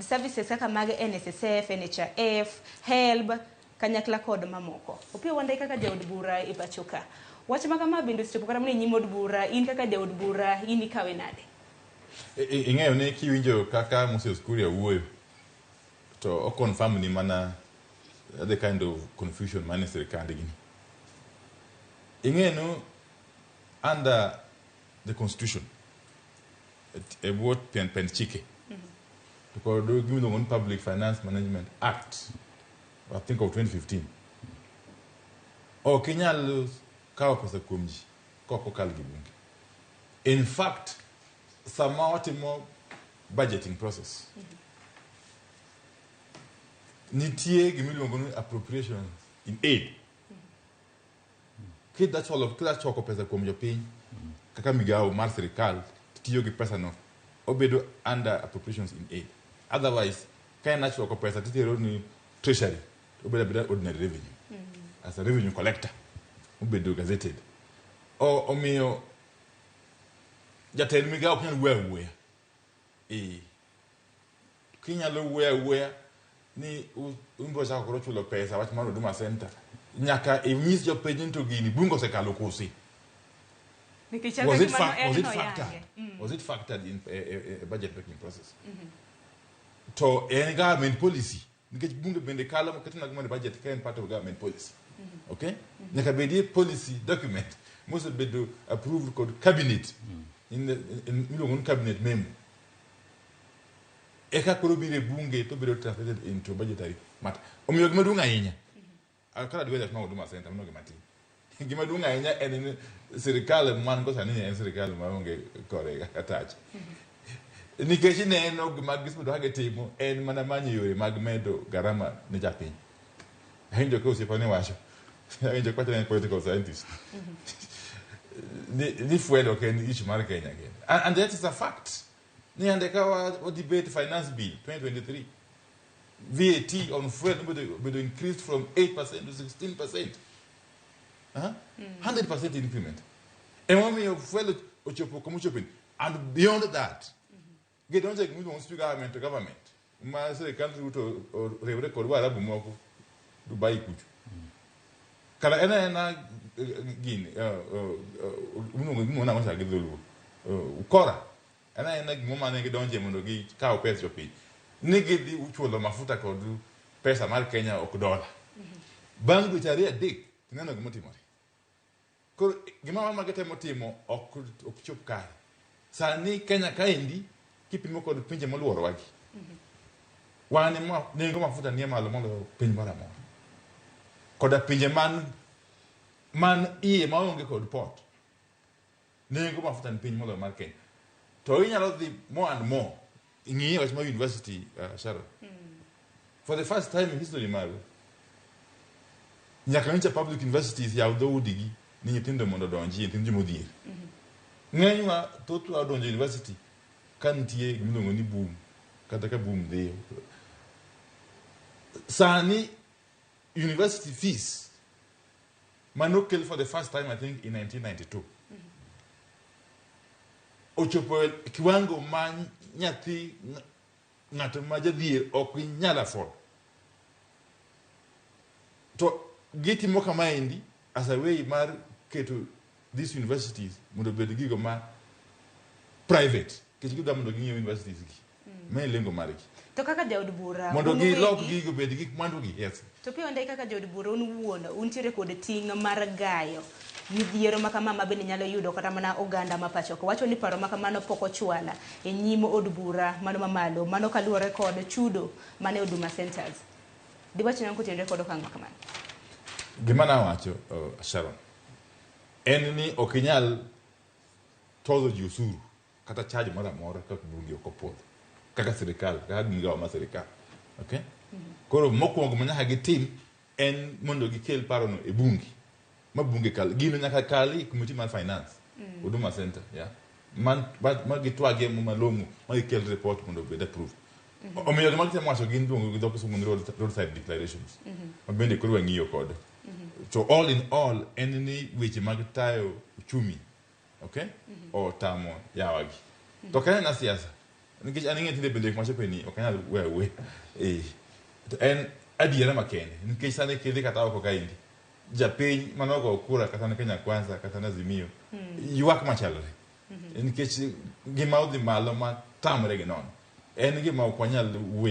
services kaka mag NSSF, NHIF, HELB, kanyakla kod mamoko. Opiyo Wandayi kaka jaod bura e pacho ka. Wach ma kama bende seche kata mane nyimo od bura, in kaka jaod bura, in ikawe nade? Ing'eyo ne kiwinjo kaka Moses Kuria wuoyo to o confirm ni mana the kind of confusion mane sirkand gini. Ing'eyo no under the constitution a word pen chike because do give the one Public Finance Management Act I think of 2015 o kinyalo kawo pesa kuom ji koko kal gi bunge. In fact sama watimo budgeting process nitie gimiluongo ni appropriation in aid kida choko pesa kuom jopiny kaka migawo mar sirkal tiyo gi pesa no obedo under appropriations in aid. Otherwise kain choko pesa titero ni treasury obedo ordinary revenue as a revenue collector obedo gazetted o miyo jatend migawo knyal wuoya kinyalo wuoya ni umbo chako koro chulo pesa wach mar Huduma Center nyaka inyis jopiny ni to gini bungo sekalo kosi. Was it factored in a budget making process? To any government policy because bunge bende kala moketna gima budget can part of government policy. Okay? Nyaka bedi policy document must be approved called cabinet in the cabinet memo. Eka koro bire bunge to be translated into budgetary matter. Omiyo gima dunga yinya. Akala diwe ma Huduma Center mnoge mati. Gima dunga yinya en sirikal man go sani en sirikal maonge kore attach. Nikech ne en gima gismo do hage timo en mana manyo yore mag medo garama ne japiny. Hinjo ko sipone wacho. Hinjo kwacho ne political scientist. Ni fuelo ke ni ichi mar Kenya again. And that is a fact. Ni andeka wa debate finance bill 2023. VAT on fuel will increase from 8% to 16%. 100% increment. And when we fuel and beyond that, get don't take me to government to government. My country to record what Abumoko to buy kuchu. Kala ena gin muna masa gidulu ukora ena gimoma ne gidonje mondo gi kawo pesa jopi nigi di uchulo mafuta kod pesa mar Kenya ok dola bang duchari adik tineno gimotimore ko gima magetemo timo ok chop kare sani Kenya kaendi kipimo kod pinje moluoro wagi wane nengo mafuta nie malo mondo piny mara moro koda pinje man iye maonge kod port nengo mafuta ni piny molo mar Kenya to inyalo dhi more and more ing'iyo wach mar university Sharon for the first time in history mar nyaka ncha public universities yaw dhoudigi ni nyithindo mondo donji nyithindo modhier ng'enywa thoth adonjo university kantie gimiluongo ni boom kata ka boom dhiyo sani university fees manokel for the first time I think in 1992 ochopo kiwango ma nyathi ng'ato ma jadhier ok nyal afford to gitimo kamaendi as a way mar keto these universities mondo bed gigo ma private kech gido mondo ging'iew universities gi me lengo margi to kaka jaod bura mondo gilok gigo bed gik mwandu gi yes to Opiyo Wandayi kaka jaod bura un tiere kod ting' mar gayo midhiero makama bende nyalo yudo kata mana oganda ma pacho ko wacho ni paro makamano pok ochwala e nyimo od bura mano mamalo mano kaluwore kod chudo mane Huduma Centers diwacho nanko tiende kod okang' makamano gima na wacho Sharon en ni okinyal tozo ji usuru kata charge mara mora kaka bunge okopodho kaka sirikal kaka migawo ma sirikal okay koro mokwongo manyaka gitim en mondo gikel parono e bunge ma bunge kal gino nyaka kali committee mar finance Huduma Center yeah man gitwage malongo ma gikel report mondo bed approved omiyo gima gitemo wacho gin dongo gi dhok sumo roadside declarations ma bende koro wang'iyo kod so all in all en ni weche mag tayo uchumi okay o tamo yawagi to kana na siasa nikech an ing'e tinde bende gik machopo ni ok anyal wewe to en adiera makende nikech sani kidhi kata oko kaendi japiny manogo kura kata na Kenya Kwanza kata na Azimio ywak machalore nikech gima odhi malo ma tamre gi nono en gima ok wanyal wuoyo